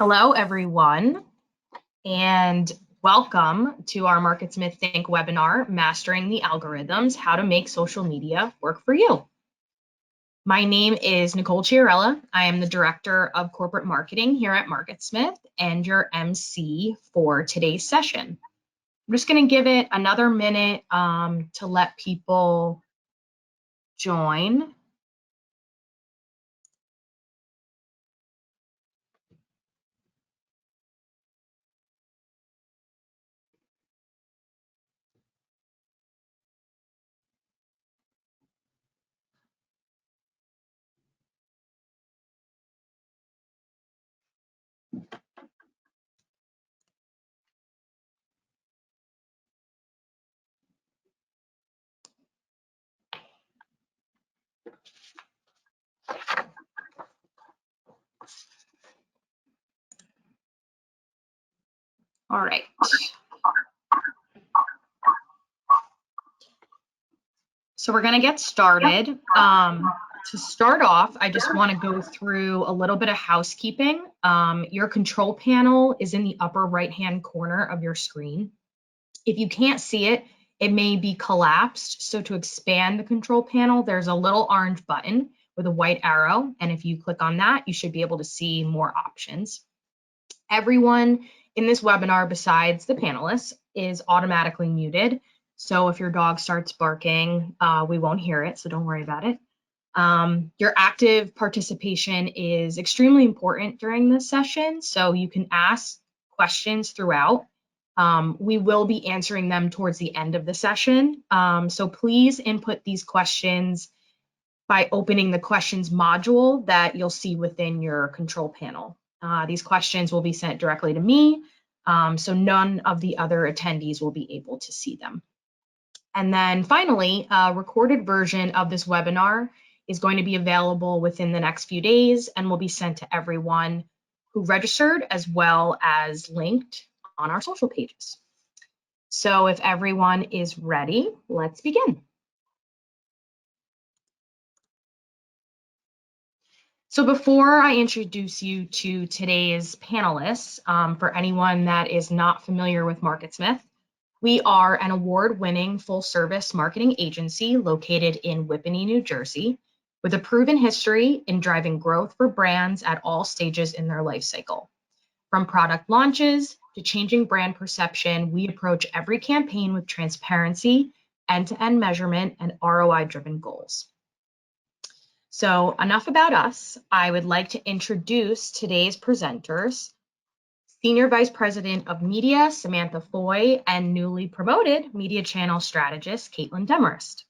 Hello, everyone, and welcome to our MarketSmith Think webinar, Mastering the Algorithms, How to Make Social Media Work for You. My name is Nicole Chiarella. I am the Director of Corporate Marketing here at MarketSmith and your MC for today's session. I'm just going to give it another minute to let people join. All right. So we're going to get started. To start off, I just want to go through a little bit of housekeeping. Your control panel is in the upper right-hand corner of your screen. If you can't see it, it may be collapsed. So to expand the control panel, there's a little orange button with a white arrow. And if you click on that, you should be able to see more options. Everyone in this webinar, besides the panelists, is automatically muted. So if your dog starts barking, we won't hear it, so don't worry about it. Your active participation is extremely important during this session, so you can ask questions throughout. We will be answering them towards the end of the session, so please input these questions by opening the questions module that you'll see within your control panel. These questions will be sent directly to me, so none of the other attendees will be able to see them. And then finally, a recorded version of this webinar is going to be available within the next few days and will be sent to everyone who registered, as well as linked on our social pages. So if everyone is ready, let's begin. So before I introduce you to today's panelists, for anyone that is not familiar with MarketSmith, we are an award-winning full-service marketing agency located in Whippany, New Jersey, with a proven history in driving growth for brands at all stages in their life cycle. From product launches to changing brand perception, we approach every campaign with transparency, end-to-end measurement, and ROI-driven goals. So enough about us. I would like to introduce today's presenters. Senior Vice President of Media, Samantha Foy, and newly promoted Media Channel Strategist, Kaitlyn Demarest.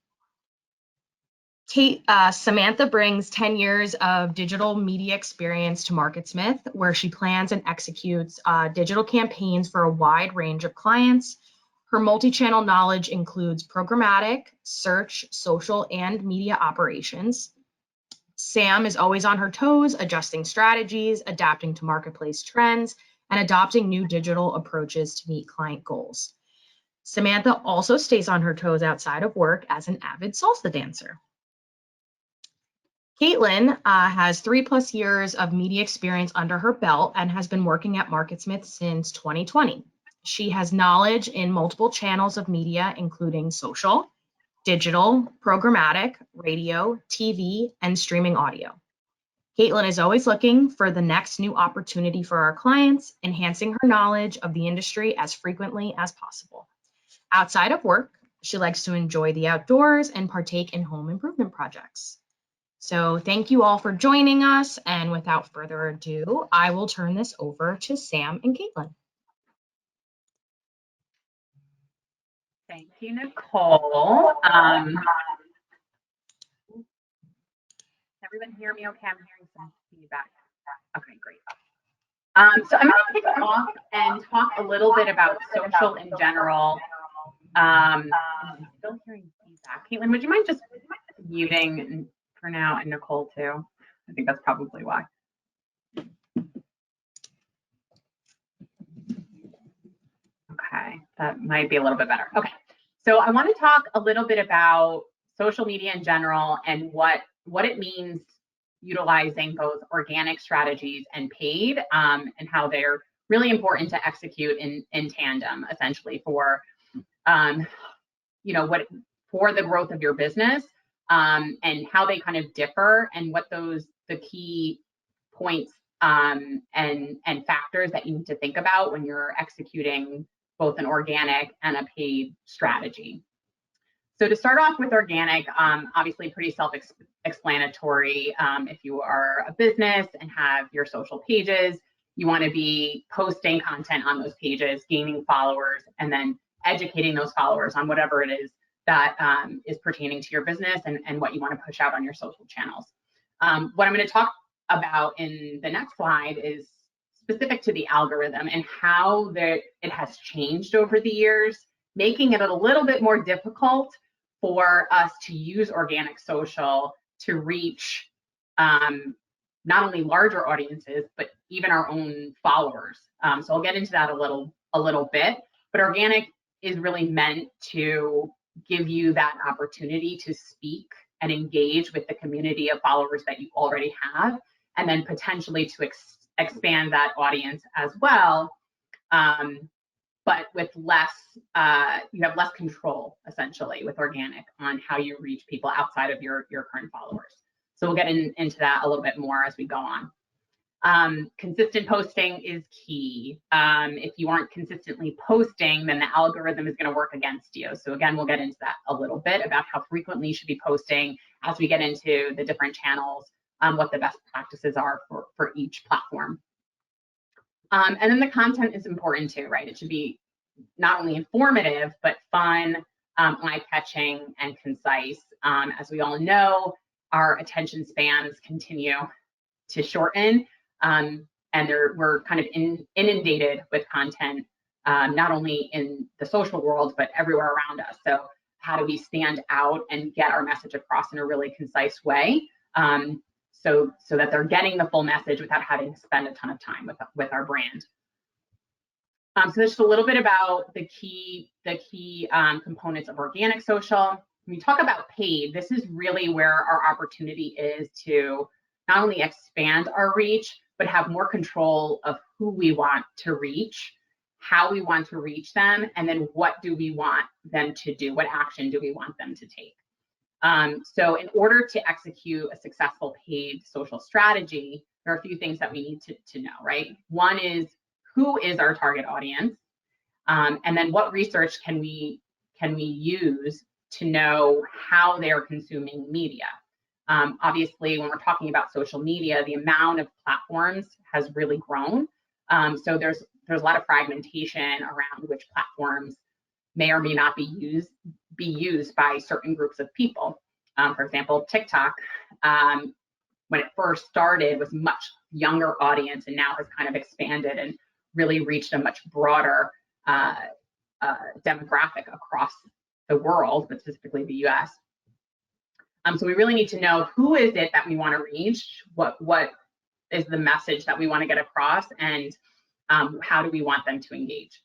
Samantha brings 10 years of digital media experience to MarketSmith, where she plans and executes digital campaigns for a wide range of clients. Her multi-channel knowledge includes programmatic, search, social, and media operations. Sam is always on her toes, adjusting strategies, adapting to marketplace trends, and adopting new digital approaches to meet client goals. Samantha also stays on her toes outside of work as an avid salsa dancer. Kaitlyn has 3+ years of media experience under her belt and has been working at MarketSmith since 2020. She has knowledge in multiple channels of media, including social, digital, programmatic, radio, TV, and streaming audio. Kaitlyn is always looking for the next new opportunity for our clients, enhancing her knowledge of the industry as frequently as possible. Outside of work, she likes to enjoy the outdoors and partake in home improvement projects. So thank you all for joining us, and without further ado, I will turn this over to Sam and Kaitlyn. Thank you, Nicole. Everyone hear me okay? I'm hearing some feedback. Okay, great. So I'm going to kick off and talk a little bit about social in general. I'm still hearing feedback. Kaitlyn, would you mind just muting for now, and Nicole too? I think that's probably why. Okay, that might be a little bit better. Okay, so I want to talk a little bit about social media in general and what it means utilizing both organic strategies and paid, and how they're really important to execute in tandem, essentially, for for the growth of your business, and how they kind of differ, and what the key points and factors that you need to think about when you're executing both an organic and a paid strategy. So to start off with organic, obviously pretty self-explanatory. If you are a business and have your social pages, you want to be posting content on those pages, gaining followers, and then educating those followers on whatever it is that is pertaining to your business and what you want to push out on your social channels. What I'm going to talk about in the next slide is specific to the algorithm and how it has changed over the years, making it a little bit more difficult for us to use organic social to reach not only larger audiences, but even our own followers. So I'll get into that a little bit, but organic is really meant to give you that opportunity to speak and engage with the community of followers that you already have, and then potentially to expand that audience as well. But with less, you have less control, essentially, with organic on how you reach people outside of your current followers. So we'll get into that a little bit more as we go on. Consistent posting is key. If you aren't consistently posting, then the algorithm is going to work against you. So again, we'll get into that a little bit about how frequently you should be posting as we get into the different channels, what the best practices are for each platform. And then the content is important too, right? It should be not only informative, but fun, eye-catching, and concise. As we all know, our attention spans continue to shorten, and we're kind of inundated with content, not only in the social world, but everywhere around us. So how do we stand out and get our message across in a really concise way? So that they're getting the full message without having to spend a ton of time with our brand. So there's just a little bit about the key components of organic social. When we talk about paid, this is really where our opportunity is to not only expand our reach, but have more control of who we want to reach, how we want to reach them, and then what do we want them to do? What action do we want them to take? So in order to execute a successful paid social strategy, there are a few things that we need to know, right? One is, who is our target audience? And then what research can we use to know how they're consuming media? Obviously, when we're talking about social media, the amount of platforms has really grown. So there's a lot of fragmentation around which platforms may or may not be used by certain groups of people. For example, TikTok, when it first started, was a much younger audience, and now has kind of expanded and really reached a much broader demographic across the world, but specifically the US. So we really need to know, who is it that we want to reach, what is the message that we want to get across, and how do we want them to engage.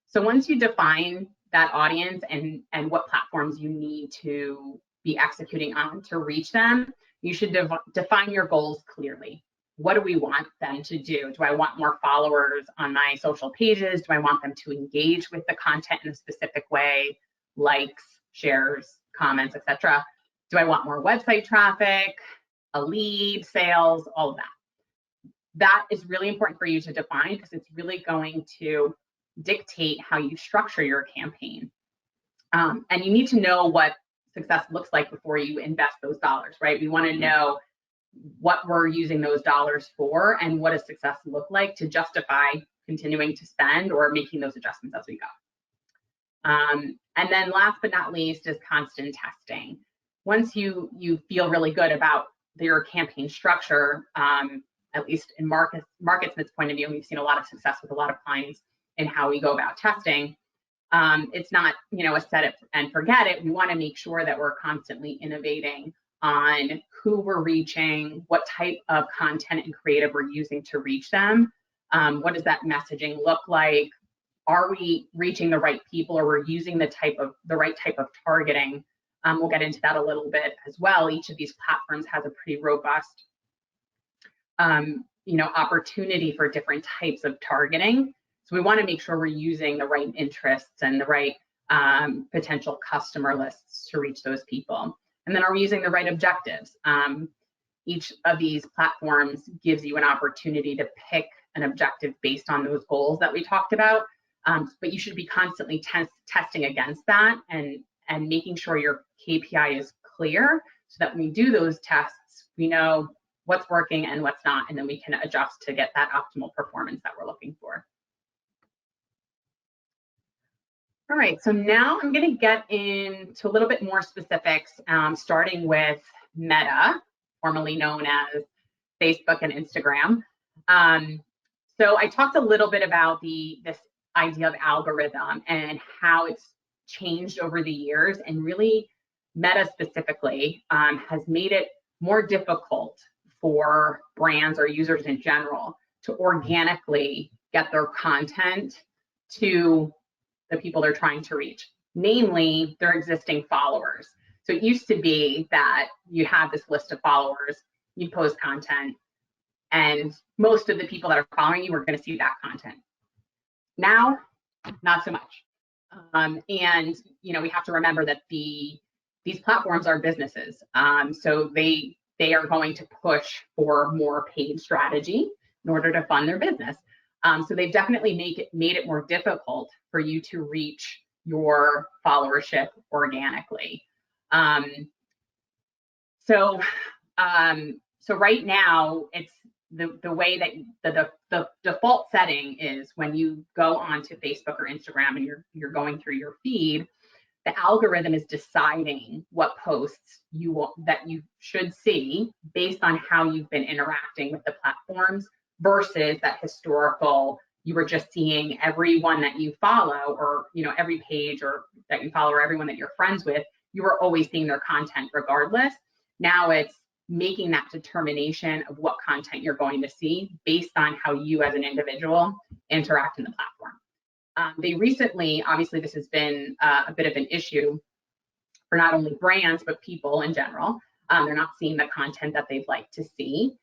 So once you define that audience and what platforms you need to be executing on to reach them, you should define your goals clearly. What do we want them to do? Do I want more followers on my social pages? Do I want them to engage with the content in a specific way, likes, shares, comments, etc.? Do I want more website traffic, a lead, sales, all of that? That is really important for you to define, because it's really going to dictate how you structure your campaign. And you need to know what success looks like before you invest those dollars, right? We want to know what we're using those dollars for and what does success look like to justify continuing to spend or making those adjustments as we go. And then last but not least is constant testing. Once you feel really good about your campaign structure, at least in MarketSmith's point of view, and we've seen a lot of success with a lot of clients in how we go about testing. It's not, a set it and forget it. We want to make sure that we're constantly innovating on who we're reaching, what type of content and creative we're using to reach them. What does that messaging look like? Are we reaching the right people, or we're using the right type of targeting? We'll get into that a little bit as well. Each of these platforms has a pretty robust opportunity for different types of targeting. So we want to make sure we're using the right interests and the right potential customer lists to reach those people. And then are we using the right objectives? Each of these platforms gives you an opportunity to pick an objective based on those goals that we talked about. But you should be constantly testing against that and making sure your KPI is clear so that when we do those tests, we know what's working and what's not, and then we can adjust to get that optimal performance that we're looking for. All right, so now I'm going to get into a little bit more specifics, starting with Meta, formerly known as Facebook and Instagram. So I talked a little bit about this idea of algorithm and how it's changed over the years, and really Meta specifically has made it more difficult for brands or users in general to organically get their content to the people they're trying to reach, namely their existing followers. So it used to be that you had this list of followers, you post content, and most of the people that are following you are going to see that content. Now, not so much. And we have to remember that these platforms are businesses, so they are going to push for more paid strategy in order to fund their business. So they've definitely made it more difficult for you to reach your followership organically. So right now, it's the way that the default setting is when you go onto Facebook or Instagram and you're going through your feed, the algorithm is deciding what posts that you should see based on how you've been interacting with the platforms versus that historical, you were just seeing everyone that you follow, or every page or that you follow, or everyone that you're friends with, you were always seeing their content regardless. Now it's making that determination of what content you're going to see based on how you as an individual interact in the platform. They recently, obviously this has been a bit of an issue for not only brands, but people in general. They're not seeing the content that they'd like to see.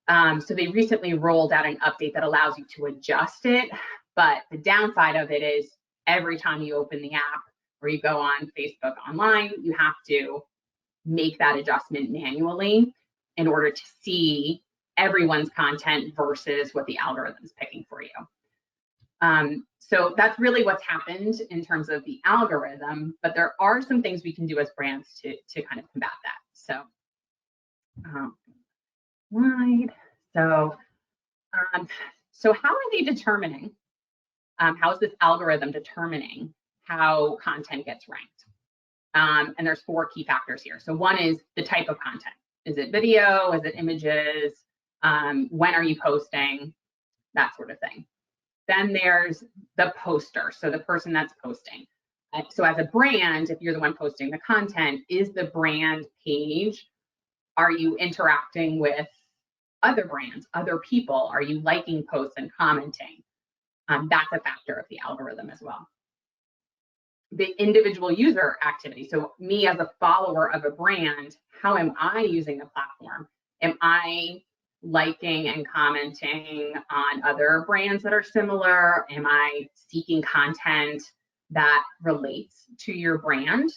So they recently rolled out an update that allows you to adjust it, but the downside of it is every time you open the app or you go on Facebook online, you have to make that adjustment manually in order to see everyone's content versus what the algorithm is picking for you. So that's really what's happened in terms of the algorithm, but there are some things we can do as brands to kind of combat that. So so how are they determining, how is this algorithm determining how content gets ranked? And there's 4 key factors here. So one is the type of content. Is it video? Is it images? When are you posting? That sort of thing. Then there's the poster, so the person that's posting. So as a brand, if you're the one posting the content, is the brand page, are you interacting with other brands, other people? Are you liking posts and commenting? That's a factor of the algorithm as well. The individual user activity. So me as a follower of a brand, how am I using the platform? Am I liking and commenting on other brands that are similar? Am I seeking content that relates to your brand?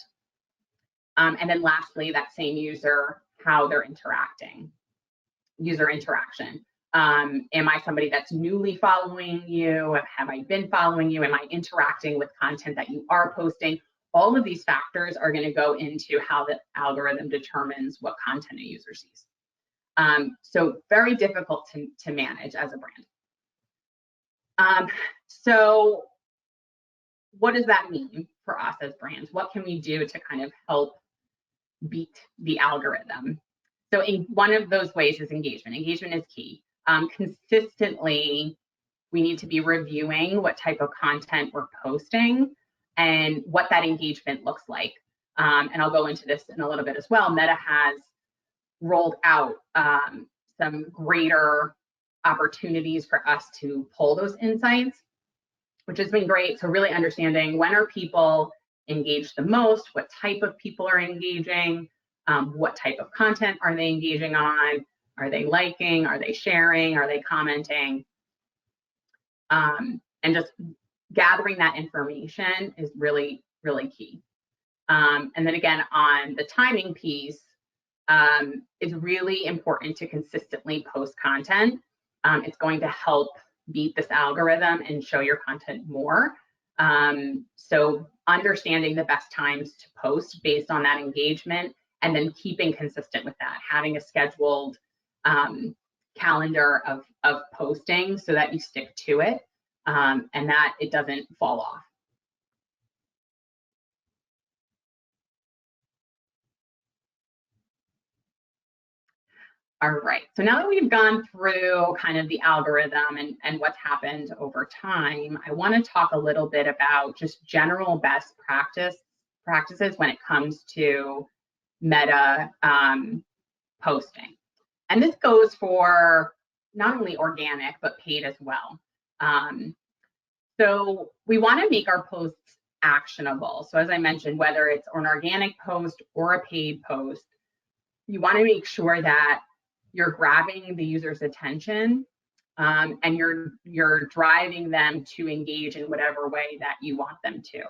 And then lastly, that same user, how they're interacting, user interaction. Am I somebody that's newly following you? Have I been following you? Am I interacting with content that you are posting? All of these factors are going to go into how the algorithm determines what content a user sees. So very difficult to manage as a brand. So what does that mean for us as brands? What can we do to kind of help beat the algorithm? So one of those ways is engagement. Engagement is key. Consistently, we need to be reviewing what type of content we're posting and what that engagement looks like. And I'll go into this in a little bit as well. Meta has rolled out some greater opportunities for us to pull those insights, which has been great. So really understanding when are people engaged the most, what type of people are engaging, what type of content are they engaging on, Are they liking? Are they sharing? Are they commenting? And just gathering that information is really, really key. And then again, on the timing piece, it's really important to consistently post content. It's going to help beat this algorithm and show your content more. So understanding the best times to post based on that engagement, and then keeping consistent with that, having a scheduled calendar of posting so that you stick to it, and that it doesn't fall off. All right, so now that we've gone through kind of the algorithm and what's happened over time, I want to talk a little bit about just general best practices when it comes to meta posting. And this goes for not only organic, but paid as well. So we want to make our posts actionable. So as I mentioned, whether it's an organic post or a paid post, you want to make sure that you're grabbing the user's attention, and you're driving them to engage in whatever way that you want them to.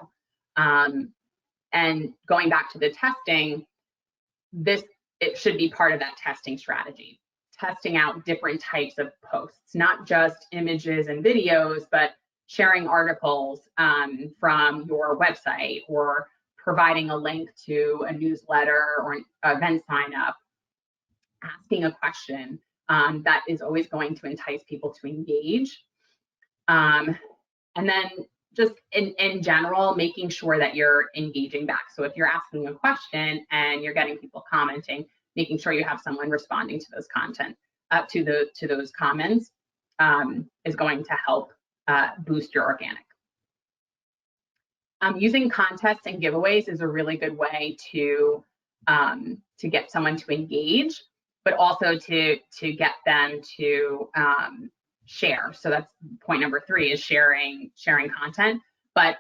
And going back to the testing, it should be part of that testing strategy, testing out different types of posts, not just images and videos, but sharing articles from your website, or providing a link to a newsletter or an event sign up, asking a question that is always going to entice people to engage. And then just in general, making sure that you're engaging back. So if you're asking a question and you're getting people commenting, making sure you have someone responding to those to those comments is going to help boost your organic. Using contests and giveaways is a really good way to get someone to engage, but also to get them to share. So that's point number 3, is sharing content. But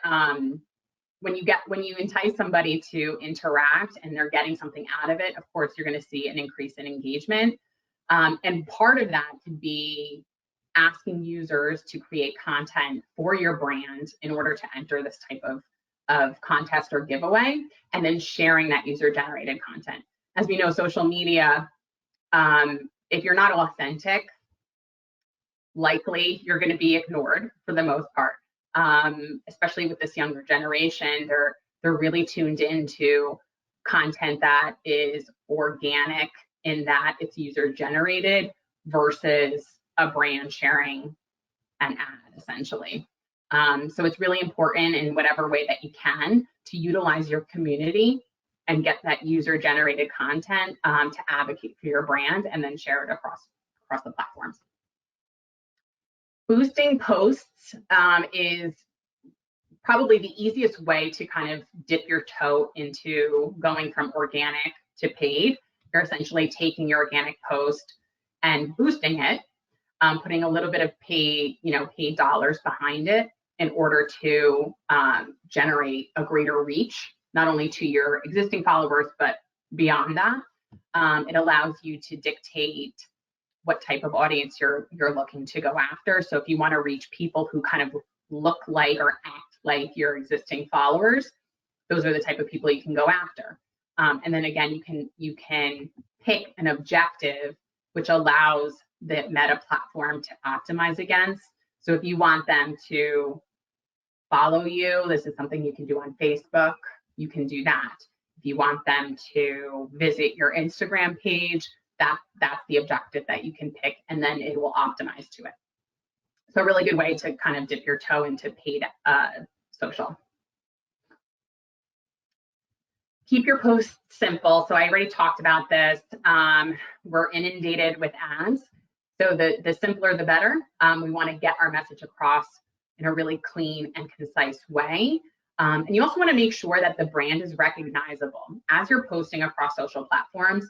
when you entice somebody to interact and they're getting something out of it, of course you're going to see an increase in engagement. And part of that could be asking users to create content for your brand in order to enter this type of contest or giveaway, and then sharing that user-generated content. As we know, social media, if you're not authentic, likely you're going to be ignored for the most part. Especially with this younger generation, they're really tuned into content that is organic, in that it's user-generated versus a brand sharing an ad, essentially. So it's really important in whatever way that you can to utilize your community and get that user-generated content to advocate for your brand, and then share it across the platforms. Boosting posts is probably the easiest way to kind of dip your toe into going from organic to paid. You're essentially taking your organic post and boosting it, putting a little bit of paid dollars behind it in order to generate a greater reach, not only to your existing followers, but beyond that. It allows you to dictate what type of audience you're looking to go after. So if you want to reach people who kind of look like or act like your existing followers, those are the type of people you can go after. And then again, you can pick an objective which allows the Meta platform to optimize against. So if you want them to follow you, this is something you can do on Facebook, you can do that. If you want them to visit your Instagram page, that's the objective that you can pick, and then it will optimize to it. So a really good way to kind of dip your toe into paid social. Keep your posts simple. So I already talked about this. We're inundated with ads. So the simpler, the better. We want to get our message across in a really clean and concise way. And you also want to make sure that the brand is recognizable. As you're posting across social platforms,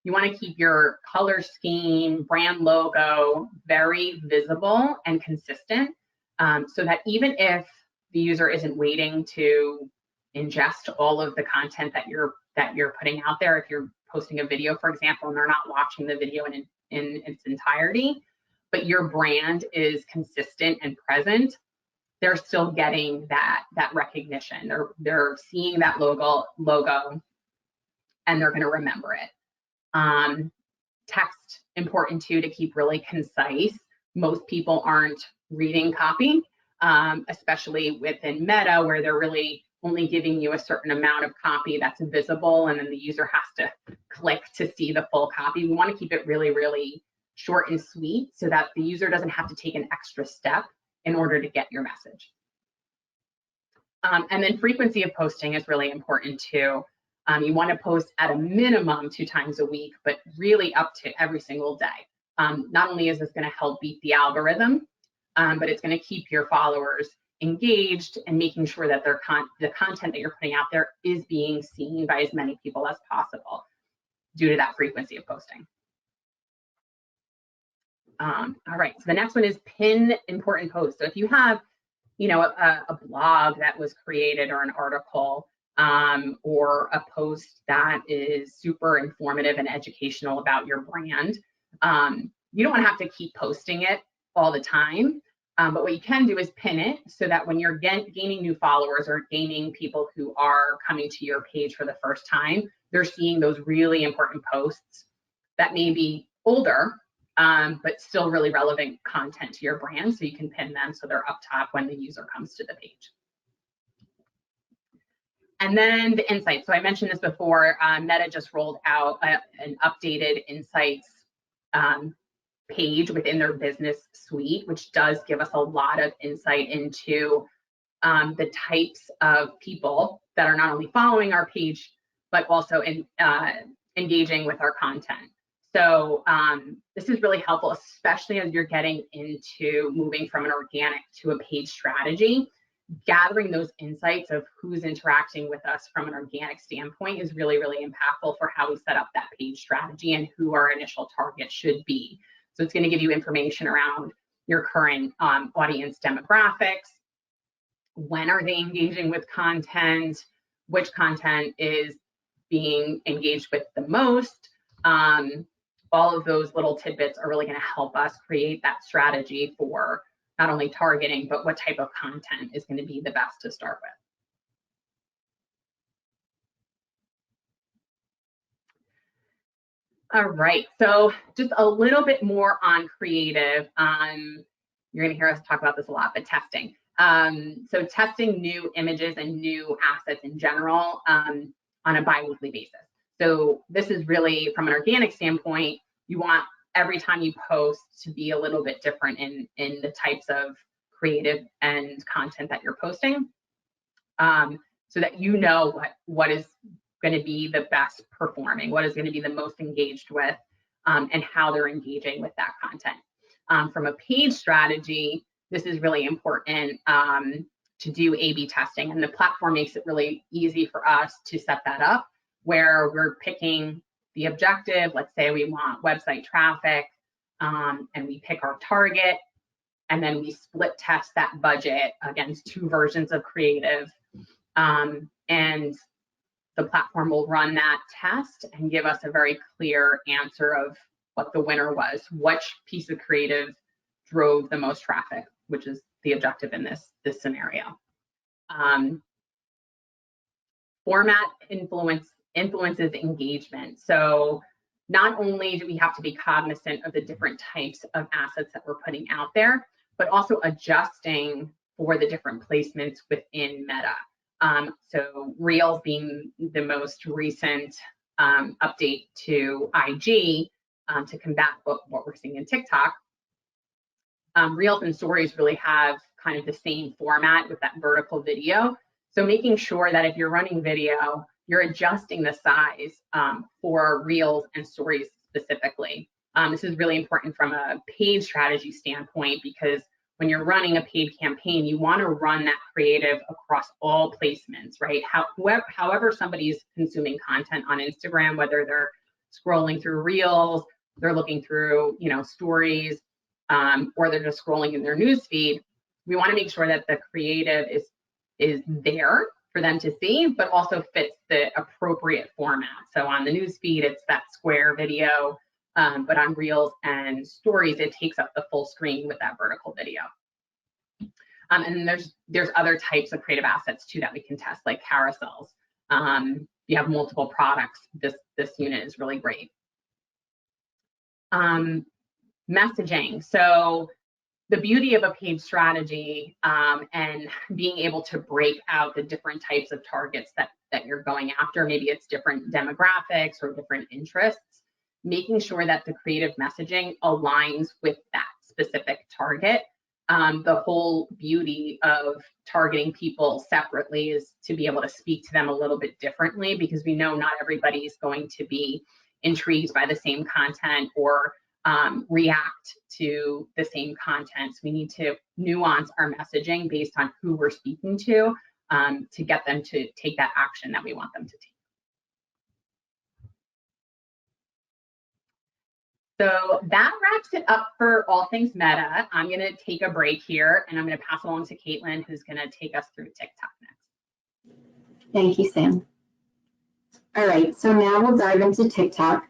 you want to keep your color scheme, brand logo very visible and consistent, so that even if the user isn't waiting to ingest all of the content that you're putting out there, if you're posting a video, for example, and they're not watching the video in its entirety, but your brand is consistent and present, they're still getting that recognition. They're seeing that logo, and they're going to remember it. Text, important too, to keep really concise. Most people aren't reading copy, especially within Meta, where they're really only giving you a certain amount of copy that's visible, and then the user has to click to see the full copy. We want to keep it really, really short and sweet so that the user doesn't have to take an extra step in order to get your message. And then frequency of posting is really important too. You want to post at a minimum 2 times a week, but really up to every single day. Not only is this going to help beat the algorithm, but it's going to keep your followers engaged and making sure that the content that you're putting out there is being seen by as many people as possible due to that frequency of posting. All right, so the next one is pin important posts. So if you have, a blog that was created or an article or a post that is super informative and educational about your brand, you don't have to keep posting it all the time. But what you can do is pin it so that when you're gaining new followers or gaining people who are coming to your page for the first time, they're seeing those really important posts that may be older, but still really relevant content to your brand. So you can pin them so they're up top when the user comes to the page. And then the insights. So I mentioned this before, Meta just rolled out an updated insights page within their business suite, which does give us a lot of insight into the types of people that are not only following our page, but also engaging with our content. So this is really helpful, especially as you're getting into moving from an organic to a paid strategy. Gathering those insights of who's interacting with us from an organic standpoint is really, really impactful for how we set up that paid strategy and who our initial target should be. So it's going to give you information around your current audience demographics. When are they engaging with content? Which content is being engaged with the most? All of those little tidbits are really going to help us create that strategy for not only targeting, but what type of content is going to be the best to start with. All right, so just a little bit more on creative. You're going to hear us talk about this a lot, but testing. So testing new images and new assets in general on a bi-weekly basis. So this is really, from an organic standpoint, you want every time you post to be a little bit different in the types of creative and content that you're posting, so that you know what is going to be the best performing, what is going to be the most engaged with, and how they're engaging with that content. From a page strategy, this is really important to do A/B testing, and the platform makes it really easy for us to set that up, where we're picking the objective. Let's say we want website traffic, and we pick our target, and then we split test that budget against 2 versions of creative, and the platform will run that test and give us a very clear answer of what the winner was, which piece of creative drove the most traffic, which is the objective in this scenario. Format influences engagement. So not only do we have to be cognizant of the different types of assets that we're putting out there, but also adjusting for the different placements within Meta. So Reels being the most recent update to IG to combat what we're seeing in TikTok. Reels and Stories really have kind of the same format with that vertical video. So making sure that if you're running video, you're adjusting the size for Reels and Stories specifically. This is really important from a paid strategy standpoint, because when you're running a paid campaign, you want to run that creative across all placements, right? However somebody's consuming content on Instagram, whether they're scrolling through Reels, they're looking through, Stories, or they're just scrolling in their news feed, we want to make sure that the creative is there for them to see, but also fits the appropriate format. So on the news feed, it's that square video. but on Reels and Stories, it takes up the full screen with that vertical video. And then there's other types of creative assets too that we can test, like carousels. You have multiple products. This unit is really great. Messaging. So the beauty of a paid strategy and being able to break out the different types of targets that you're going after, maybe it's different demographics or different interests, making sure that the creative messaging aligns with that specific target. The whole beauty of targeting people separately is to be able to speak to them a little bit differently, because we know not everybody is going to be intrigued by the same content or react to the same content. So we need to nuance our messaging based on who we're speaking to get them to take that action that we want them to take. So that wraps it up for all things Meta. I'm going to take a break here and I'm going to pass it along to Kaitlyn, who's going to take us through TikTok next. Thank you, Sam. All right, so now we'll dive into TikTok.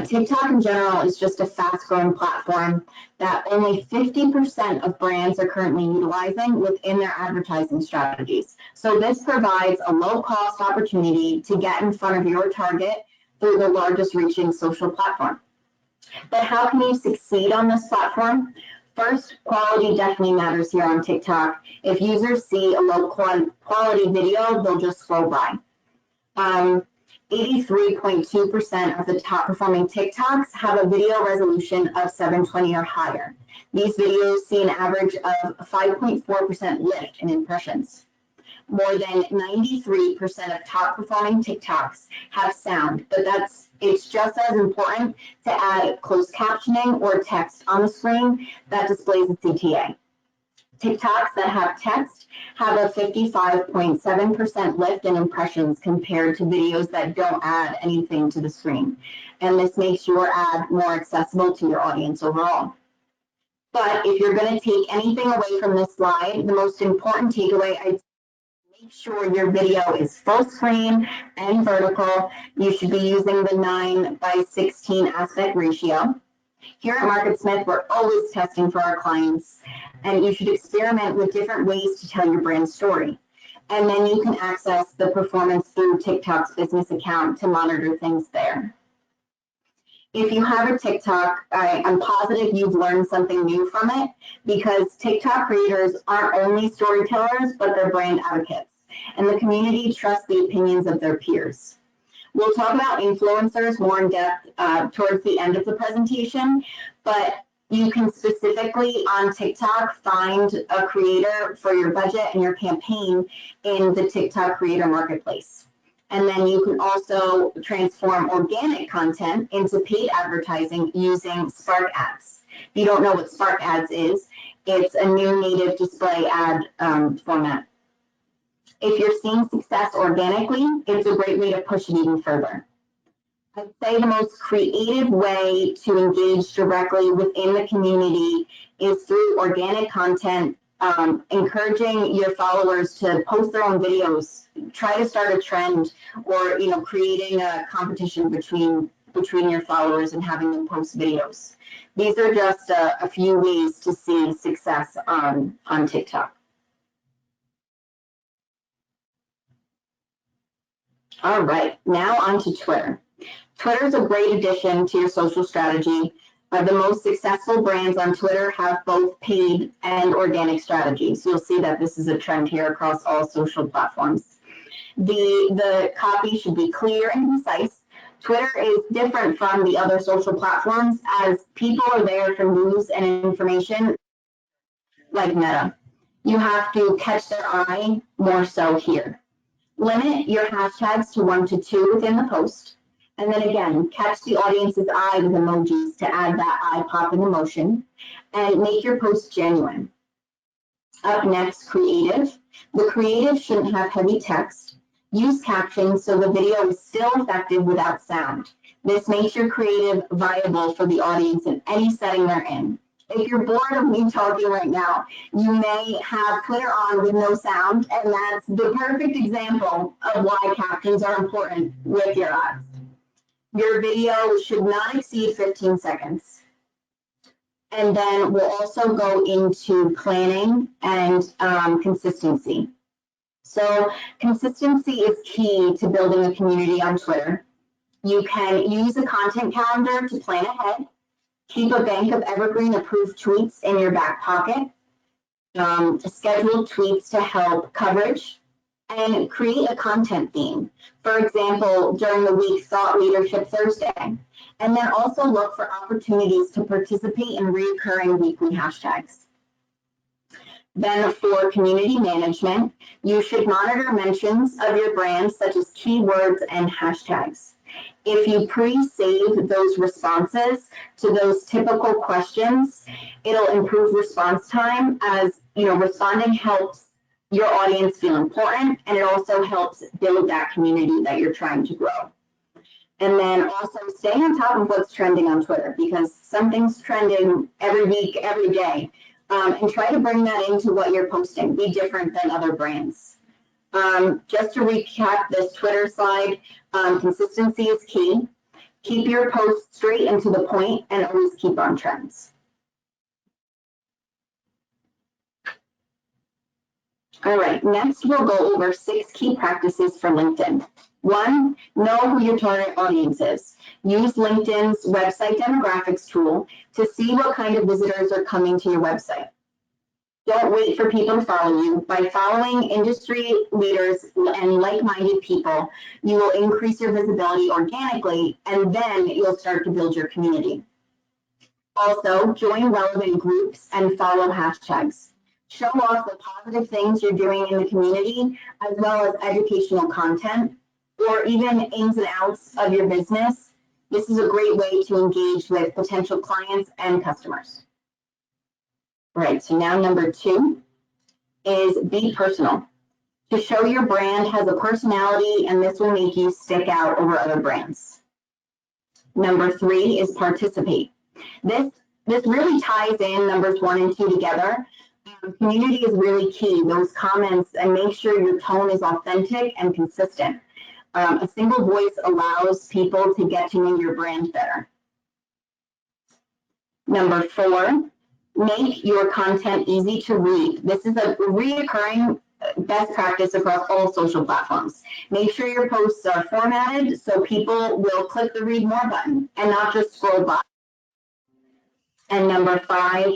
TikTok in general is just a fast-growing platform that only 50% of brands are currently utilizing within their advertising strategies. So this provides a low-cost opportunity to get in front of your target through the largest reaching social platform. But how can you succeed on this platform? First, quality definitely matters here on TikTok. If users see a low quality video, they'll just scroll by. 83.2% of the top performing TikToks have a video resolution of 720 or higher. These videos see an average of 5.4% lift in impressions. More than 93% of top performing TikToks have sound, but it's just as important to add closed captioning or text on the screen that displays the CTA. TikToks that have text have a 55.7% lift in impressions compared to videos that don't add anything to the screen. And this makes your ad more accessible to your audience overall. But if you're going to take anything away from this slide, the most important takeaway, I'd make sure your video is full screen and vertical. You should be using the 9:16 aspect ratio. Here at MarketSmith, we're always testing for our clients, and you should experiment with different ways to tell your brand story. And then you can access the performance through TikTok's business account to monitor things there. If you have a TikTok, I'm positive you've learned something new from it, because TikTok creators aren't only storytellers, but they're brand advocates, and the community trusts the opinions of their peers. We'll talk about influencers more in depth towards the end of the presentation, but you can specifically on TikTok find a creator for your budget and your campaign in the TikTok creator marketplace. And then you can also transform organic content into paid advertising using Spark Ads. If you don't know what Spark Ads is, it's a new native display ad format. If you're seeing success organically, it's a great way to push it even further. I'd say the most creative way to engage directly within the community is through organic content, encouraging your followers to post their own videos, try to start a trend, or creating a competition between your followers and having them post videos. These are just a few ways to see success on TikTok. All right, now on to Twitter. Twitter is a great addition to your social strategy. The most successful brands on Twitter have both paid and organic strategies. You'll see that this is a trend here across all social platforms. The copy should be clear and concise. Twitter is different from the other social platforms, as people are there for news and information like Meta. You have to catch their eye more so here. Limit your hashtags to 1 to 2 within the post. And then again, catch the audience's eye with emojis to add that eye-popping emotion. And make your post genuine. Up next, creative. The creative shouldn't have heavy text. Use captions so the video is still effective without sound. This makes your creative viable for the audience in any setting they're in. If you're bored of me talking right now, you may have Twitter on with no sound, and that's the perfect example of why captions are important with your ads. Your video should not exceed 15 seconds. And then we'll also go into planning and consistency. So consistency is key to building a community on Twitter. You can use a content calendar to plan ahead, keep a bank of evergreen approved tweets in your back pocket, schedule tweets to help coverage, and create a content theme. For example, during the week, Thought Leadership Thursday. And then also look for opportunities to participate in recurring weekly hashtags. Then for community management, you should monitor mentions of your brand such as keywords and hashtags. If you pre-save those responses to those typical questions, it'll improve response time, as responding helps your audience feel important, and it also helps build that community that you're trying to grow. And then also stay on top of what's trending on Twitter, because something's trending every week, every day. And try to bring that into what you're posting. Be different than other brands. Just to recap this Twitter slide, consistency is key. Keep your posts straight and to the point, and always keep on trends. All right, next we'll go over 6 key practices for LinkedIn. 1, know who your target audience is. Use LinkedIn's website demographics tool to see what kind of visitors are coming to your website. Don't wait for people to follow you. By following industry leaders and like-minded people, you will increase your visibility organically, and then you'll start to build your community. Also, join relevant groups and follow hashtags. Show off the positive things you're doing in the community, as well as educational content, or even ins and outs of your business. This is a great way to engage with potential clients and customers. All right, so now number 2 is be personal. To show your brand has a personality, and this will make you stick out over other brands. Number 3 is participate. This really ties in numbers 1 and 2 together. Community is really key. Those comments, and make sure your tone is authentic and consistent. A single voice allows people to get to know your brand better. Number 4, make your content easy to read. This is a recurring best practice across all social platforms. Make sure your posts are formatted so people will click the read more button and not just scroll by. And number 5,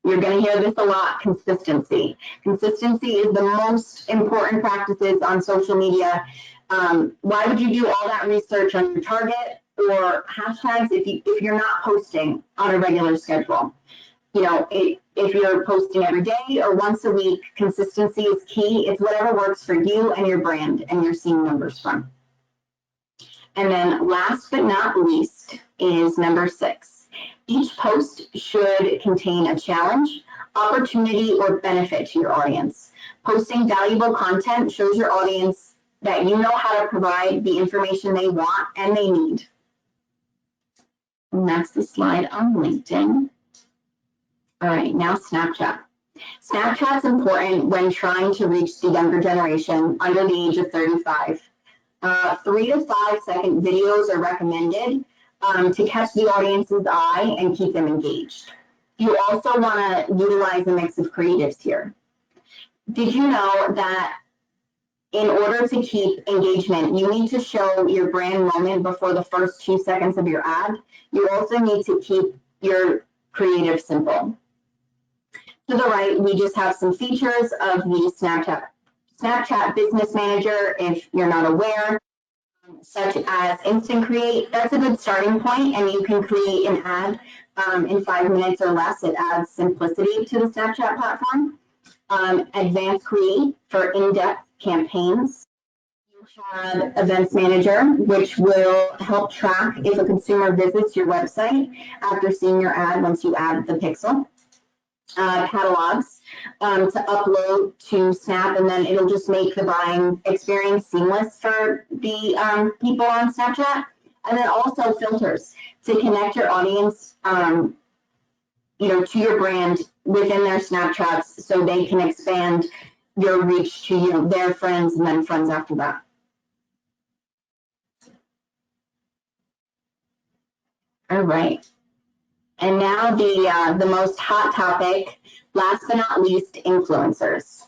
you're going to hear this a lot, consistency. Consistency is the most important practices on social media. Why would you do all that research on your target or hashtags if you're not posting on a regular schedule? If you're posting every day or once a week, consistency is key. It's whatever works for you and your brand and you're seeing numbers from. And then last but not least is number 6. Each post should contain a challenge, opportunity, or benefit to your audience. Posting valuable content shows your audience that you know how to provide the information they want and they need. And that's the slide on LinkedIn. All right, now Snapchat. Snapchat's important when trying to reach the younger generation under the age of 35. 3 to 5 second videos are recommended to catch the audience's eye and keep them engaged. You also want to utilize a mix of creatives here. Did you know that in order to keep engagement, you need to show your brand moment before the first 2 seconds of your ad? You also need to keep your creative simple. To the right, we just have some features of the Snapchat Business Manager, if you're not aware, such as Instant Create. That's a good starting point, and you can create an ad in 5 minutes or less. It adds simplicity to the Snapchat platform. Advanced Create for in-depth campaigns. You have Events Manager, which will help track if a consumer visits your website after seeing your ad once you add the pixel. Catalogs to upload to Snap, and then it'll just make the buying experience seamless for the people on Snapchat. And then also filters to connect your audience, to your brand within their Snapchats, so they can expand your reach to their friends and then friends after that. All right. And now the most hot topic, last but not least, influencers.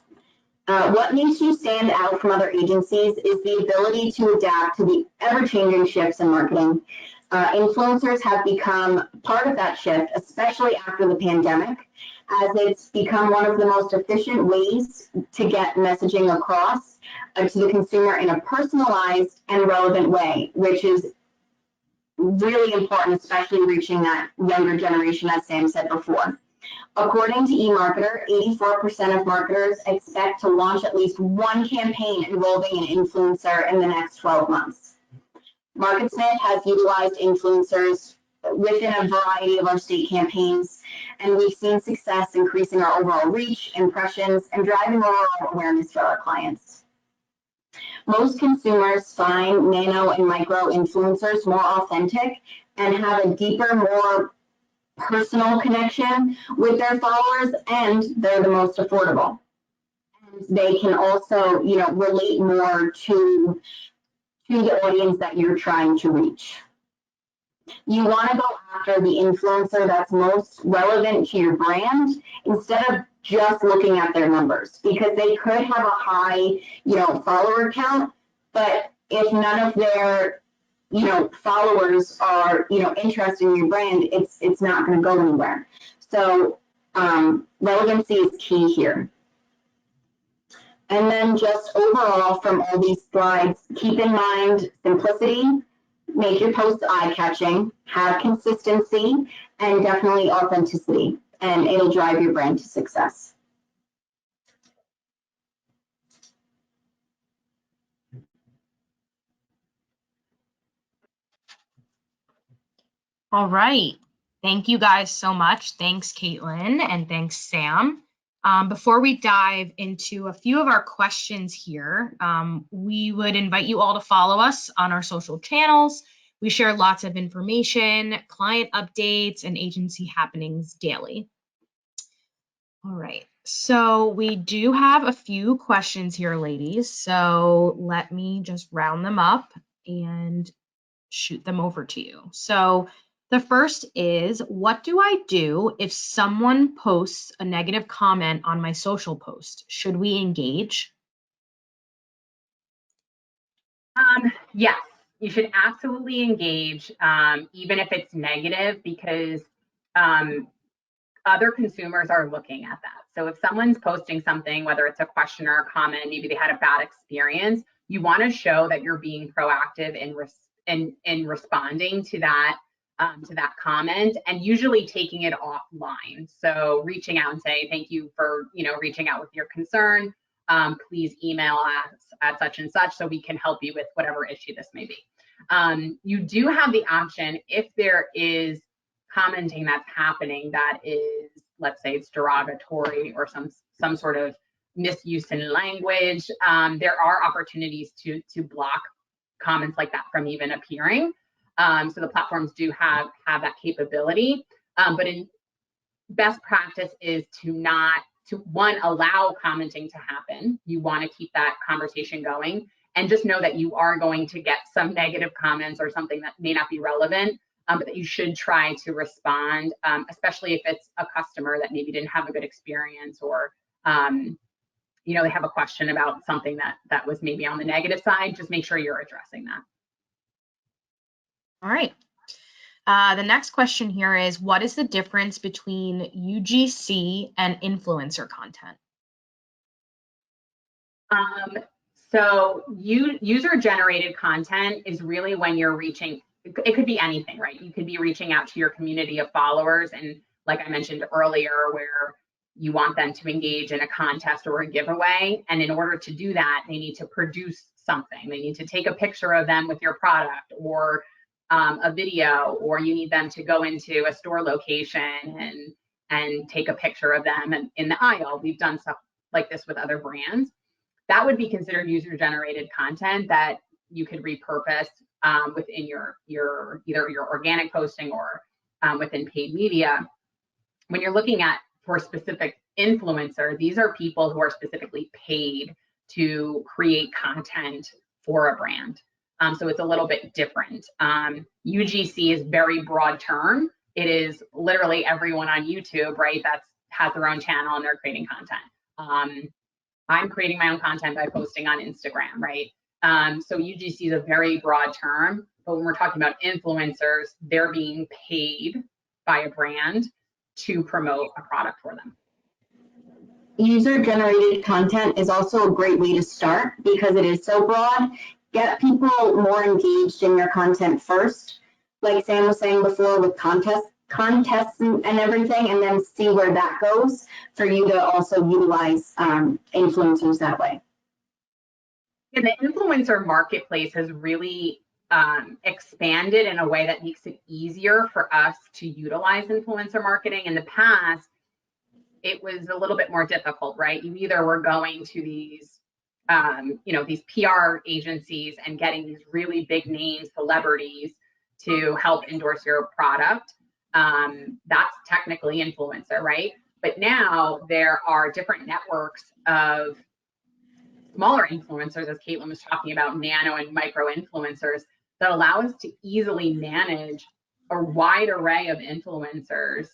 What makes you stand out from other agencies is the ability to adapt to the ever-changing shifts in marketing. Influencers have become part of that shift, especially after the pandemic, as it's become one of the most efficient ways to get messaging across to the consumer in a personalized and relevant way, which is really important, especially reaching that younger generation, as Sam said before. According to eMarketer, 84% of marketers expect to launch at least one campaign involving an influencer in the next 12 months. MarketSmith has utilized influencers within a variety of our state campaigns, and we've seen success increasing our overall reach, impressions, and driving overall awareness for our clients. Most consumers find nano and micro influencers more authentic and have a deeper, more personal connection with their followers, and they're the most affordable. And they can also, relate more to the audience that you're trying to reach. You want to go after the influencer that's most relevant to your brand instead of just looking at their numbers, because they could have a high, follower count, but if none of their, followers are, interested in your brand, it's not going to go anywhere. So relevancy is key here. And then just overall from all these slides, keep in mind simplicity, make your posts eye-catching, have consistency, and definitely authenticity, and it'll drive your brand to success. All right. Thank you guys so much. Thanks, Kaitlyn, and thanks, Sam. Before we dive into a few of our questions here, we would invite you all to follow us on our social channels. We share lots of information, client updates, and agency happenings daily. All right. So we do have a few questions here, ladies. So let me just round them up and shoot them over to you. So the first is, what do I do if someone posts a negative comment on my social post? Should we engage? Yes, you should absolutely engage, even if it's negative, because other consumers are looking at that. So if someone's posting something, whether it's a question or a comment, maybe they had a bad experience, you want to show that you're being proactive in responding to that comment, and usually taking it offline. So reaching out and say, thank you for reaching out with your concern. Please email us at such and such so we can help you with whatever issue this may be. You do have the option, if there is commenting that's happening that is, let's say it's derogatory or some sort of misuse in language, there are opportunities to block comments like that from even appearing. So the platforms do have that capability, but in best practice is to one, allow commenting to happen. You want to keep that conversation going, and just know that you are going to get some negative comments or something that may not be relevant, but that you should try to respond, especially if it's a customer that maybe didn't have a good experience, or they have a question about something that was maybe on the negative side. Just make sure you're addressing that. All right. The next question here is, what is the difference between UGC and influencer content? So user-generated content is really when you're reaching, it could be anything, right? You could be reaching out to your community of followers, and like I mentioned earlier, where you want them to engage in a contest or a giveaway. And in order to do that, they need to produce something. They need to take a picture of them with your product, or a video, or you need them to go into a store location and take a picture of them in the aisle. We've done stuff like this with other brands. That would be considered user-generated content that you could repurpose within your either your organic posting or within paid media. When you're looking at for a specific influencer, these are people who are specifically paid to create content for a brand. So it's a little bit different. UGC is very broad term. It is literally everyone on YouTube, right? That has their own channel and they're creating content. I'm creating my own content by posting on Instagram, right? So UGC is a very broad term, but when we're talking about influencers, they're being paid by a brand to promote a product for them. User-generated content is also a great way to start because it is so broad. Get people more engaged in your content first, like Sam was saying before, with contests and everything, and then see where that goes for you to also utilize influencers that way. And the influencer marketplace has really expanded in a way that makes it easier for us to utilize influencer marketing. In the past, it was a little bit more difficult, right? You either were going to these, these PR agencies and getting these really big name celebrities to help endorse your product. That's technically influencer, right? But now there are different networks of smaller influencers, as Kaitlyn was talking about, nano and micro influencers, that allow us to easily manage a wide array of influencers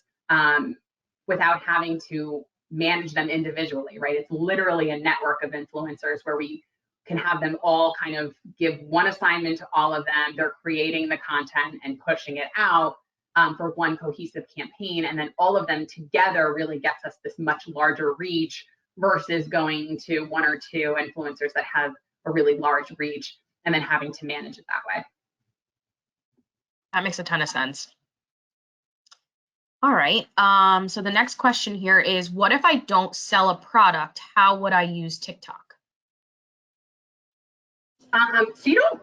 without having to manage them individually, right? It's literally a network of influencers where we can have them all kind of give one assignment to all of them. They're creating the content and pushing it out for one cohesive campaign. And then all of them together really gets us this much larger reach versus going to one or two influencers that have a really large reach and then having to manage it that way. That makes a ton of sense. All right. So the next question here is, what if I don't sell a product? How would I use TikTok? So you don't,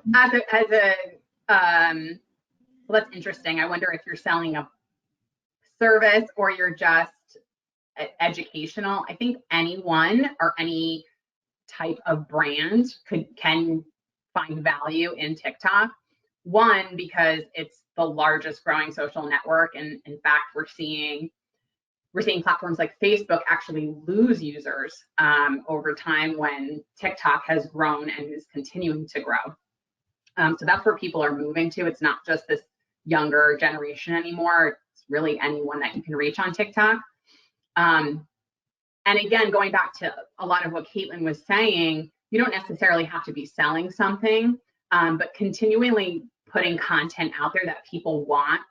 well, that's interesting. I wonder if you're selling a service or you're just educational. I think anyone or any type of brand can find value in TikTok. One, because it's the largest growing social network, and in fact, we're seeing platforms like Facebook actually lose users over time when TikTok has grown and is continuing to grow. So that's where people are moving to. It's not just this younger generation anymore. It's really anyone that you can reach on TikTok. And again, going back to a lot of what Kaitlyn was saying, you don't necessarily have to be selling something, but continually putting content out there that people want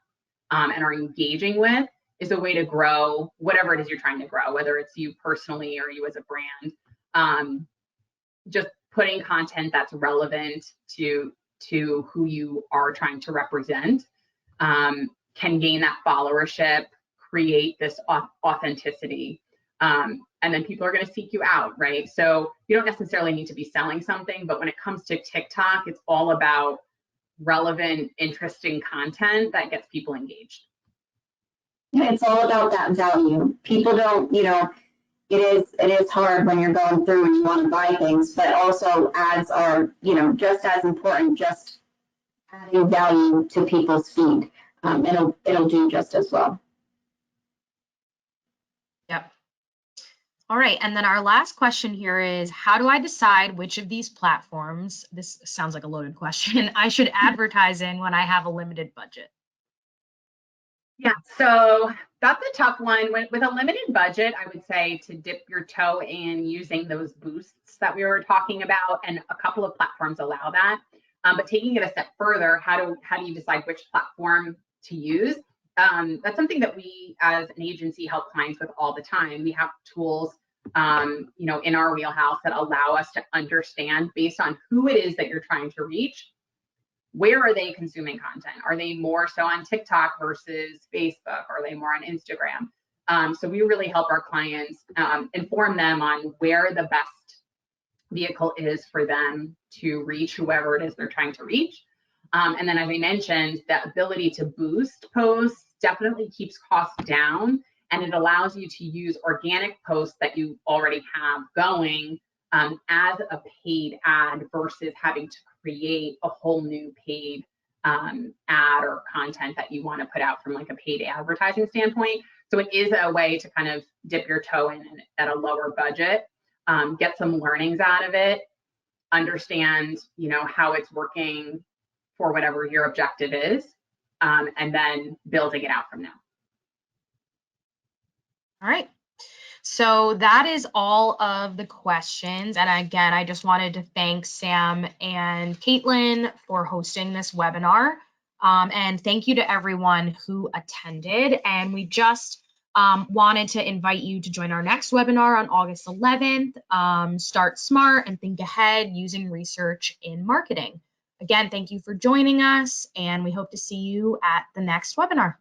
and are engaging with is a way to grow whatever it is you're trying to grow, whether it's you personally or you as a brand. Just putting content that's relevant to who you are trying to represent can gain that followership, create this authenticity. And then people are going to seek you out, right? So you don't necessarily need to be selling something, but when it comes to TikTok, it's all about relevant, interesting content that gets people engaged. It's all about that value. People don't, it is hard when you're going through and you want to buy things, but also ads are, just as important, just adding value to people's feed. It'll do just as well. Yep. All right, and then our last question here is, how do I decide which of these platforms, this sounds like a loaded question, I should advertise in when I have a limited budget? Yeah, so that's a tough one. With a limited budget, I would say to dip your toe in using those boosts that we were talking about, and a couple of platforms allow that. But taking it a step further, how do you decide which platform to use? That's something that we as an agency help clients with all the time. We have tools, in our wheelhouse that allow us to understand, based on who it is that you're trying to reach, where are they consuming content? Are they more so on TikTok versus Facebook? Are they more on Instagram? So we really help our clients inform them on where the best vehicle is for them to reach whoever it is they're trying to reach. And then, as I mentioned, that ability to boost posts definitely keeps costs down, and it allows you to use organic posts that you already have going as a paid ad versus having to create a whole new paid ad or content that you want to put out from like a paid advertising standpoint. So it is a way to kind of dip your toe in at a lower budget, get some learnings out of it, understand, how it's working for whatever your objective is, and then building it out from there. All right. So that is all of the questions. And again, I just wanted to thank Sam and Kaitlyn for hosting this webinar. And thank you to everyone who attended. And we just wanted to invite you to join our next webinar on August 11th, Start Smart and Think Ahead Using Research in Marketing. Again, thank you for joining us, and we hope to see you at the next webinar.